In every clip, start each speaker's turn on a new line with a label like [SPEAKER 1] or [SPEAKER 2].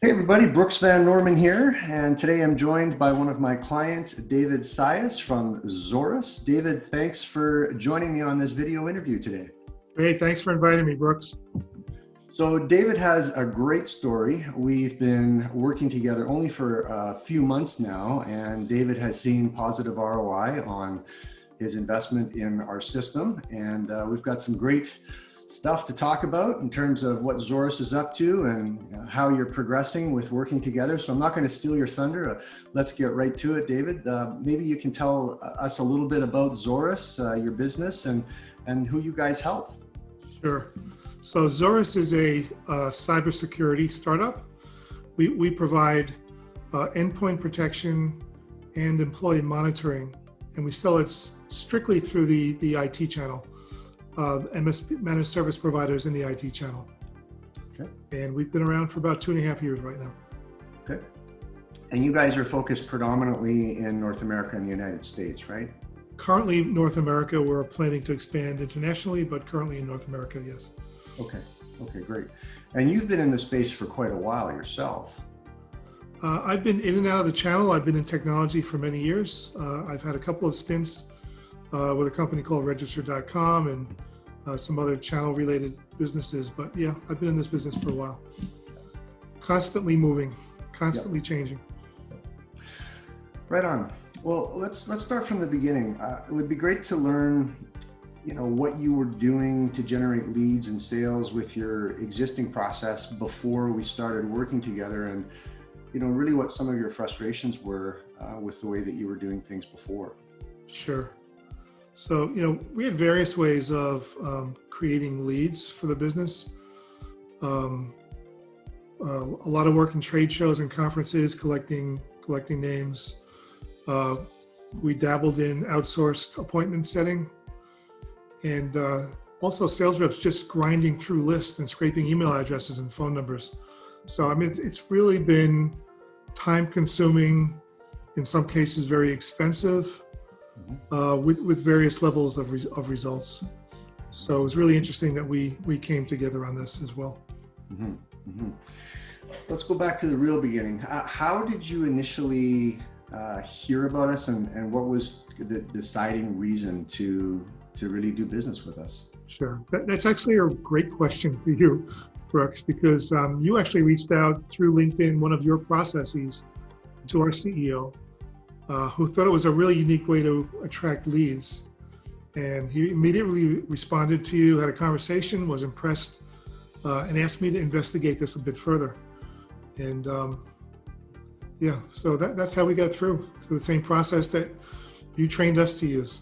[SPEAKER 1] Hey everybody, Brooks Van Norman here, and today I'm joined by one of my clients, David Saias from Zorus. David, thanks for joining me on this video interview today.
[SPEAKER 2] Hey, thanks for inviting me, Brooks.
[SPEAKER 1] So David has a great story. We've been working together only for a few months now, and David has seen positive ROI on his investment in our system, and we've got some great stuff to talk about in terms of what Zorus is up to and how you're progressing with working together. So I'm not going to steal your thunder. Let's get right to it, David. Maybe you can tell us a little bit about Zorus, your business, and who you guys help.
[SPEAKER 2] Sure. So Zorus is a cybersecurity startup. We provide endpoint protection and employee monitoring, and we sell it strictly through the IT channel. Managed service providers in the IT channel.
[SPEAKER 1] Okay.
[SPEAKER 2] And we've been around for about 2.5 years right now.
[SPEAKER 1] Okay. And you guys are focused predominantly in North America and the United States, right?
[SPEAKER 2] Currently North America. We're planning to expand internationally, but currently in North America, yes.
[SPEAKER 1] Okay. Okay, great. And you've been in the space for quite a while yourself.
[SPEAKER 2] I've been in and out of the channel. I've been in technology for many years. I've had a couple of stints with a company called register.com and some other channel related businesses. But yeah, I've been in this business for a while. Constantly moving, constantly changing.
[SPEAKER 1] Right on. Well, let's start from the beginning. It would be great to learn, what you were doing to generate leads and sales with your existing process before we started working together, and really what some of your frustrations were with the way that you were doing things before.
[SPEAKER 2] Sure. So, we had various ways of creating leads for the business. A lot of work in trade shows and conferences, collecting names. We dabbled in outsourced appointment setting, and also sales reps just grinding through lists and scraping email addresses and phone numbers. So, it's really been time consuming, in some cases very expensive, with various levels of results. So it was really interesting that we came together on this as well.
[SPEAKER 1] Mm-hmm. Mm-hmm. Let's go back to the real beginning. How did you initially hear about us, and what was the deciding reason to really do business with us?
[SPEAKER 2] Sure. That's actually a great question for you, Brooks, because you actually reached out through LinkedIn, one of your processes, to our CEO, who thought it was a really unique way to attract leads. And he immediately responded to you, had a conversation, was impressed, and asked me to investigate this a bit further. And so that's how we got through the same process that you trained us to use.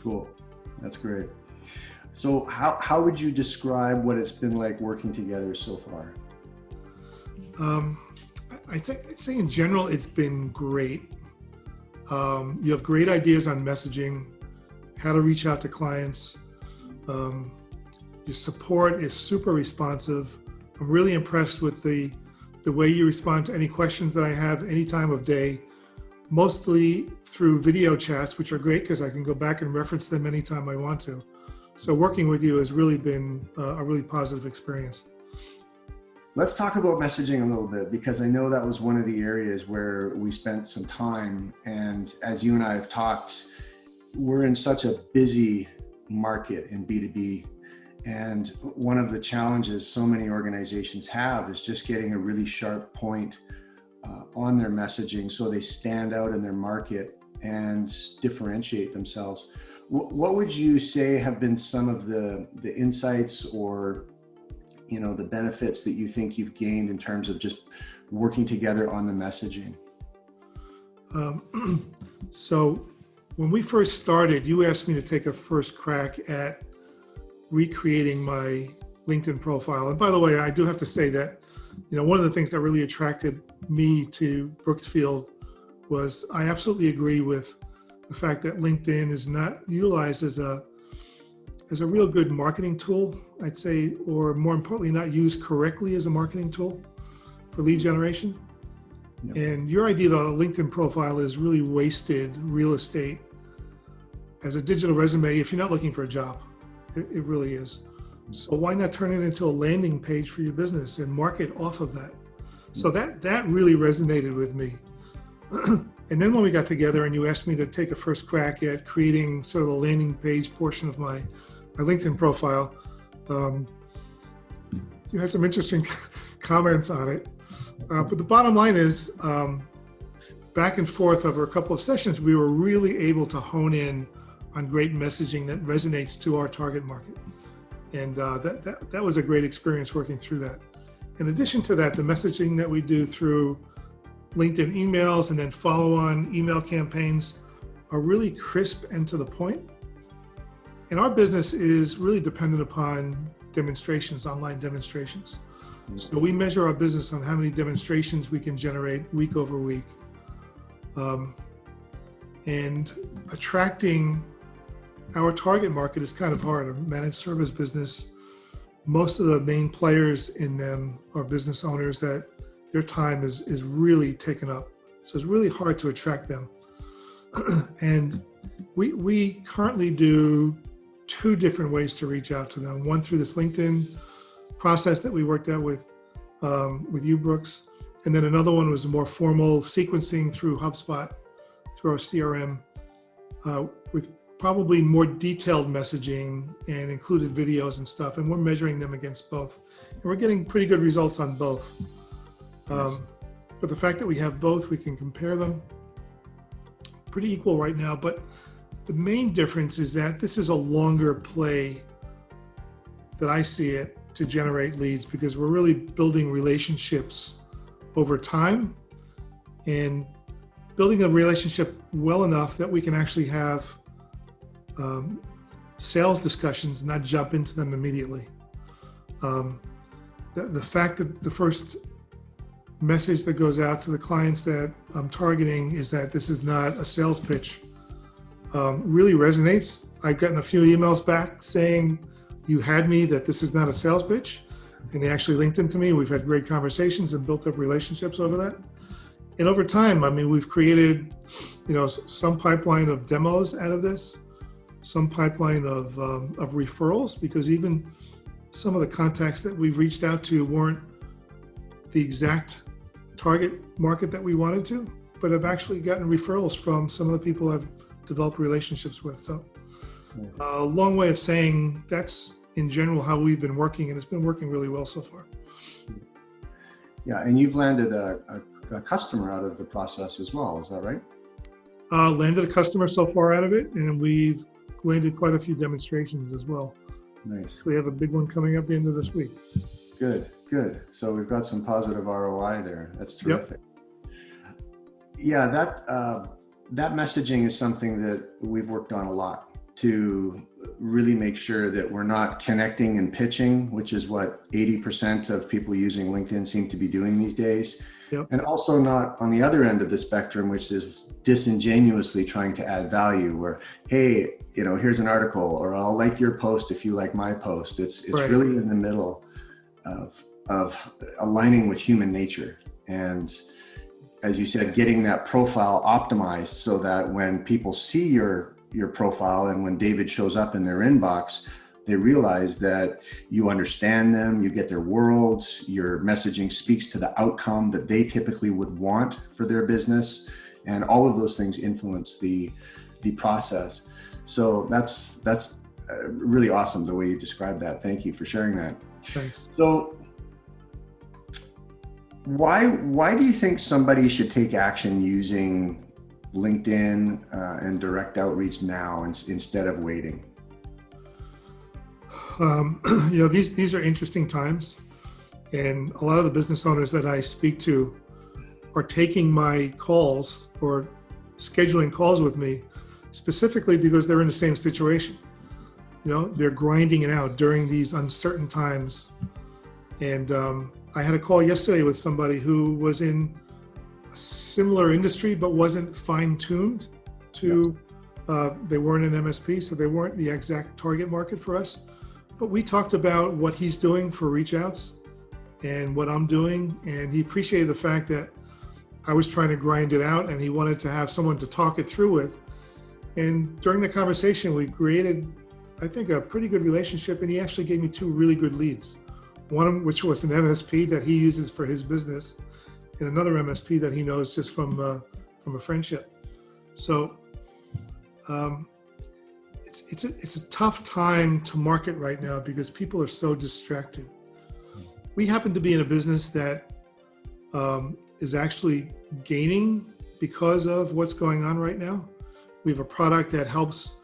[SPEAKER 2] Cool.
[SPEAKER 1] That's great. So how would you describe what it's been like working together so far?
[SPEAKER 2] I'd say in general, it's been great. You have great ideas on messaging, how to reach out to clients. Your support is super responsive. I'm really impressed with the way you respond to any questions that I have any time of day, mostly through video chats, which are great because I can go back and reference them anytime I want to. So working with you has really been a really positive experience.
[SPEAKER 1] Let's talk about messaging a little bit, because I know that was one of the areas where we spent some time. And as you and I have talked, we're in such a busy market in B2B. And one of the challenges so many organizations have is just getting a really sharp point on their messaging so they stand out in their market and differentiate themselves. What would you say have been some of the insights or the benefits that you think you've gained in terms of just working together on the messaging?
[SPEAKER 2] So when we first started, you asked me to take a first crack at recreating my LinkedIn profile. And by the way, I do have to say that, one of the things that really attracted me to Brooksfield was I absolutely agree with the fact that LinkedIn is not utilized as a real good marketing tool, I'd say, or more importantly, not used correctly as a marketing tool for lead generation. Yep. And your idea of a LinkedIn profile is really wasted real estate as a digital resume if you're not looking for a job. It really is. So why not turn it into a landing page for your business and market off of that? So that really resonated with me. And then when we got together and you asked me to take a first crack at creating sort of the landing page portion of my LinkedIn profile, you had some interesting comments on it. But the bottom line is, back and forth over a couple of sessions, we were really able to hone in on great messaging that resonates to our target market. And that was a great experience working through that. In addition to that, the messaging that we do through LinkedIn emails and then follow-on email campaigns are really crisp and to the point. And our business is really dependent upon demonstrations, online demonstrations. So we measure our business on how many demonstrations we can generate week over week. And attracting our target market is kind of hard. A managed service business, most of the main players in them are business owners that their time is really taken up. So it's really hard to attract them. And we currently do two different ways to reach out to them. One through this LinkedIn process that we worked out with you, Brooks. And then another one was more formal sequencing through HubSpot, through our CRM, with probably more detailed messaging and included videos and stuff. And we're measuring them against both. And we're getting pretty good results on both. But the fact that we have both, we can compare them. Pretty equal right now. But the main difference is that this is a longer play that I see it to generate leads, because we're really building relationships over time and building a relationship well enough that we can actually have sales discussions, not jump into them immediately. The fact that the first message that goes out to the clients that I'm targeting is that this is not a sales pitch really resonates. I've gotten a few emails back saying, you had me that this is not a sales pitch, and they actually linked into me. We've had great conversations and built up relationships over that. And over time, I mean, we've created, some pipeline of demos out of this, some pipeline of referrals, because even some of the contacts that we've reached out to weren't the exact target market that we wanted to, but have actually gotten referrals from some of the people I've developed relationships with. So a long way of saying that's in general how we've been working, and it's been working really well so far.
[SPEAKER 1] Yeah, and you've landed a customer out of the process as well, is that right?
[SPEAKER 2] Landed a customer so far out of it, and we've landed quite a few demonstrations as well.
[SPEAKER 1] Nice.
[SPEAKER 2] We have a big one coming up the end of this week.
[SPEAKER 1] Good. So we've got some positive ROI there. That's terrific. Yep. Yeah, that messaging is something that we've worked on a lot to really make sure that we're not connecting and pitching, which is what 80% of people using LinkedIn seem to be doing these days. Yep. And also not on the other end of the spectrum, which is disingenuously trying to add value where, hey, here's an article, or I'll like your post if you like my post. It's right. Really in the middle of aligning with human nature. And as you said, getting that profile optimized so that when people see your profile and when David shows up in their inbox, they realize that you understand them, you get their world, your messaging speaks to the outcome that they typically would want for their business. And all of those things influence the process. So that's really awesome the way you described that. Thank you for sharing that.
[SPEAKER 2] Thanks.
[SPEAKER 1] So why do you think somebody should take action using LinkedIn and direct outreach now instead of waiting?
[SPEAKER 2] These are interesting times, and a lot of the business owners that I speak to are taking my calls or scheduling calls with me specifically because they're in the same situation. They're grinding it out during these uncertain times. And I had a call yesterday with somebody who was in a similar industry but wasn't fine-tuned to, they weren't an MSP, so they weren't the exact target market for us. But we talked about what he's doing for reach outs and what I'm doing, and he appreciated the fact that I was trying to grind it out and he wanted to have someone to talk it through with. And during the conversation, we created, I think, a pretty good relationship, and he actually gave me two really good leads. One which was an MSP that he uses for his business, and another MSP that he knows just from a friendship. So it's a tough time to market right now because people are so distracted. We happen to be in a business that is actually gaining because of what's going on right now. We have a product that helps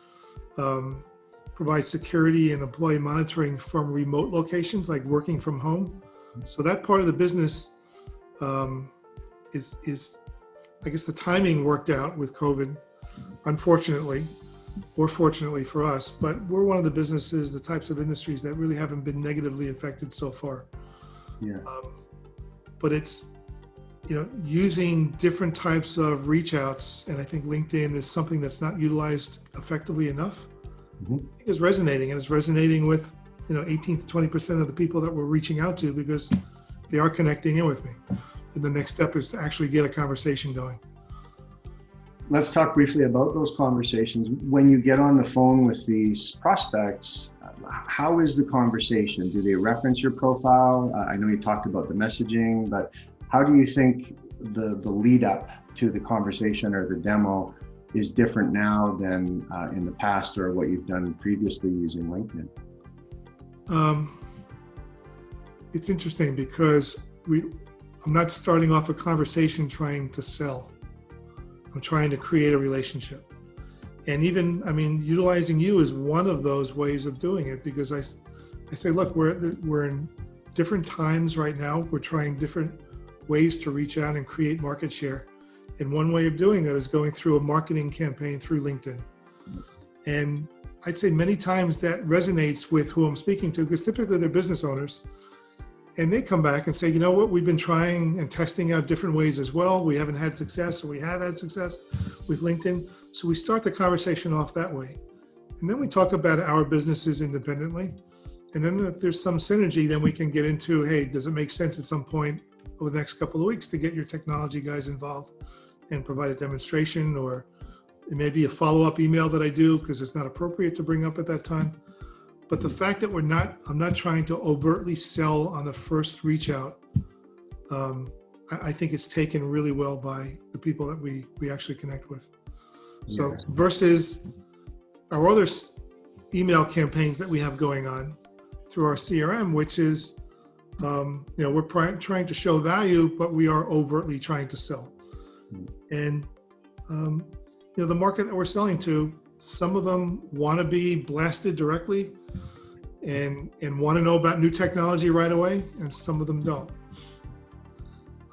[SPEAKER 2] provide security and employee monitoring from remote locations, like working from home. So that part of the business is, I guess the timing worked out with COVID, unfortunately, or fortunately for us, but we're one of the businesses, the types of industries that really haven't been negatively affected so far.
[SPEAKER 1] Yeah.
[SPEAKER 2] But it's, using different types of reach outs, and I think LinkedIn is something that's not utilized effectively enough. It's resonating, and it's resonating with 18 to 20% of the people that we're reaching out to because they are connecting in with me. And the next step is to actually get a conversation going.
[SPEAKER 1] Let's talk briefly about those conversations. When you get on the phone with these prospects, how is the conversation? Do they reference your profile? I know you talked about the messaging, but how do you think the lead up to the conversation or the demo is different now than in the past or what you've done previously using LinkedIn?
[SPEAKER 2] It's interesting because I'm not starting off a conversation trying to sell. I'm trying to create a relationship. And even, utilizing you is one of those ways of doing it because I say, look, we're in different times right now. We're trying different ways to reach out and create market share. And one way of doing that is going through a marketing campaign through LinkedIn. And I'd say many times that resonates with who I'm speaking to because typically they're business owners. And they come back and say, you know what, we've been trying and testing out different ways as well. We haven't had success, or we have had success with LinkedIn. So we start the conversation off that way. And then we talk about our businesses independently. And then if there's some synergy, then we can get into, hey, does it make sense at some point over the next couple of weeks to get your technology guys involved and provide a demonstration, or it may be a follow-up email that I do because it's not appropriate to bring up at that time. But the fact that I'm not trying to overtly sell on the first reach out, I think it's taken really well by the people that we actually connect with. So versus our other email campaigns that we have going on through our CRM, which is, we're trying to show value, but we are overtly trying to sell. And, the market that we're selling to, some of them want to be blasted directly and want to know about new technology right away, and some of them don't.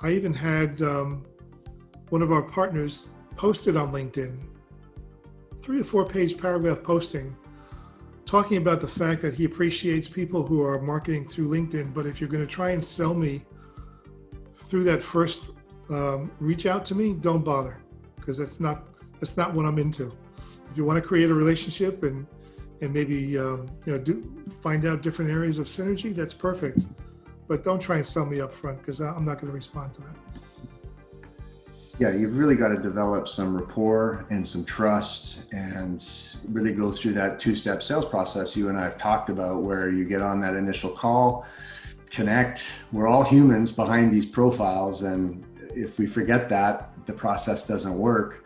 [SPEAKER 2] I even had one of our partners posted on LinkedIn, 3 to 4 page paragraph posting, talking about the fact that he appreciates people who are marketing through LinkedIn, but if you're going to try and sell me through that first reach out to me, don't bother, because that's not what I'm into. If you want to create a relationship and maybe find out different areas of synergy, that's perfect. But don't try and sell me up front because I'm not going to respond to that.
[SPEAKER 1] Yeah, you've really got to develop some rapport and some trust and really go through that 2-step sales process you and I have talked about, where you get on that initial call, connect. We're all humans behind these profiles, and if we forget that, the process doesn't work.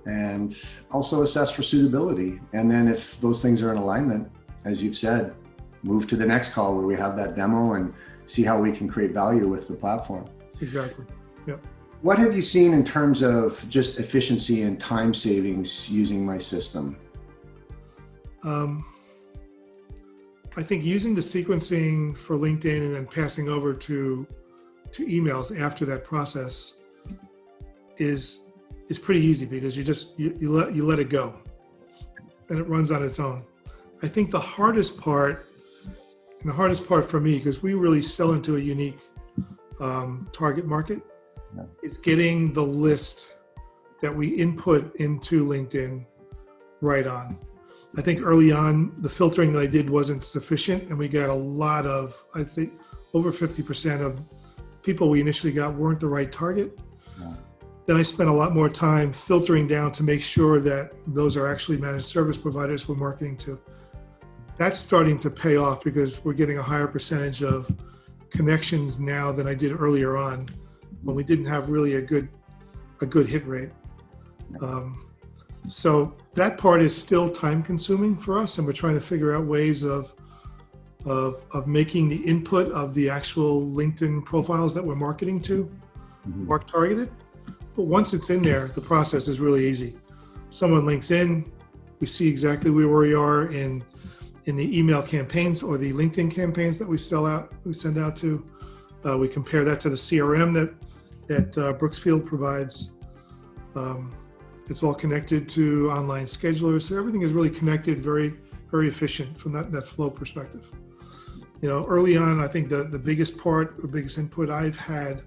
[SPEAKER 1] And also assess for suitability. And then if those things are in alignment, as you've said, move to the next call where we have that demo and see how we can create value with the platform.
[SPEAKER 2] Exactly. Yep.
[SPEAKER 1] What have you seen in terms of just efficiency and time savings using my system?
[SPEAKER 2] I think using the sequencing for LinkedIn and then passing over to emails after that process is pretty easy because you let it go and it runs on its own. I think the hardest part for me, because we really sell into a unique target market, is getting the list that we input into LinkedIn right on. I think early on, the filtering that I did wasn't sufficient, and we got a lot of, I think over 50% of people we initially got weren't the right target. Then I spent a lot more time filtering down to make sure that those are actually managed service providers we're marketing to. That's starting to pay off because we're getting a higher percentage of connections now than I did earlier on when we didn't have really a good hit rate. So that part is still time consuming for us, and we're trying to figure out ways of making the input of the actual LinkedIn profiles that we're marketing to more targeted. But once it's in there, the process is really easy. Someone links in, we see exactly where we are in the email campaigns or the LinkedIn campaigns that we send out to. We compare that to the CRM that Brooksfield provides. It's all connected to online schedulers, so everything is really connected, very, very efficient from that flow perspective. Early on, I think the biggest part, the biggest input I've had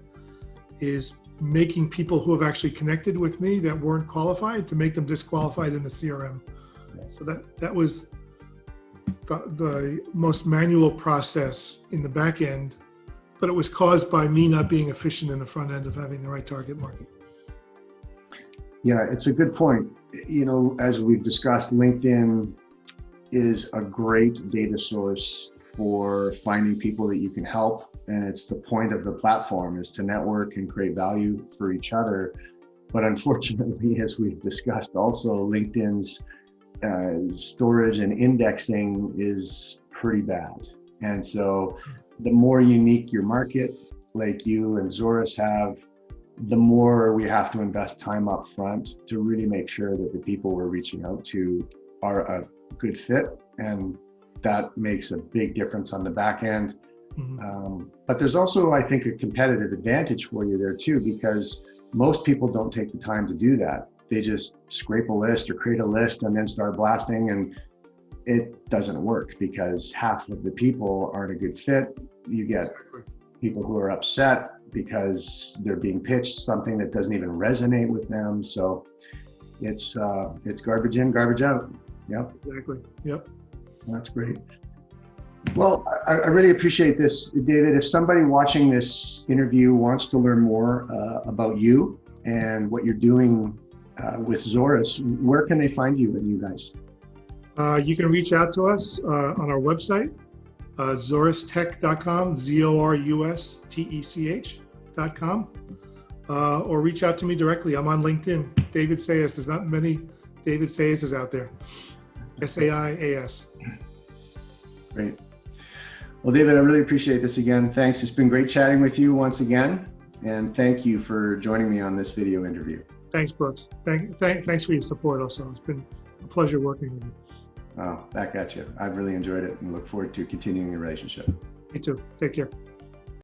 [SPEAKER 2] is making people who have actually connected with me that weren't qualified to make them disqualified in the CRM. So that was the most manual process in the back end, but it was caused by me not being efficient in the front end of having the right target market.
[SPEAKER 1] Yeah, it's a good point. As we've discussed, LinkedIn is a great data source for finding people that you can help. And it's the point of the platform is to network and create value for each other. But unfortunately, as we've discussed also, LinkedIn's storage and indexing is pretty bad. And so the more unique your market, like you and Zorus have, the more we have to invest time up front to really make sure that the people we're reaching out to are a good fit. And that makes a big difference on the back end. But there's also, I think, a competitive advantage for you there too, because most people don't take the time to do that. They just scrape a list or create a list and then start blasting, and it doesn't work because half of the people aren't a good fit. You get people who are upset because they're being pitched something that doesn't even resonate with them. So it's garbage in, garbage out. Yep.
[SPEAKER 2] Exactly. Yep.
[SPEAKER 1] That's great. Well, I really appreciate this, David. If somebody watching this interview wants to learn more about you and what you're doing with Zorus, where can they find you and you guys?
[SPEAKER 2] You can reach out to us on our website, zorustech.com, zorustech.com, or reach out to me directly. I'm on LinkedIn, David Saias. There's not many David Saias out there. SAIAS.
[SPEAKER 1] Great. Well, David, I really appreciate this again. Thanks. It's been great chatting with you once again. And thank you for joining me on this video interview.
[SPEAKER 2] Thanks, Brooks. Thanks for your support also. It's been a pleasure working with you.
[SPEAKER 1] Oh, back at you. I've really enjoyed it and look forward to continuing the relationship.
[SPEAKER 2] Me too. Take care.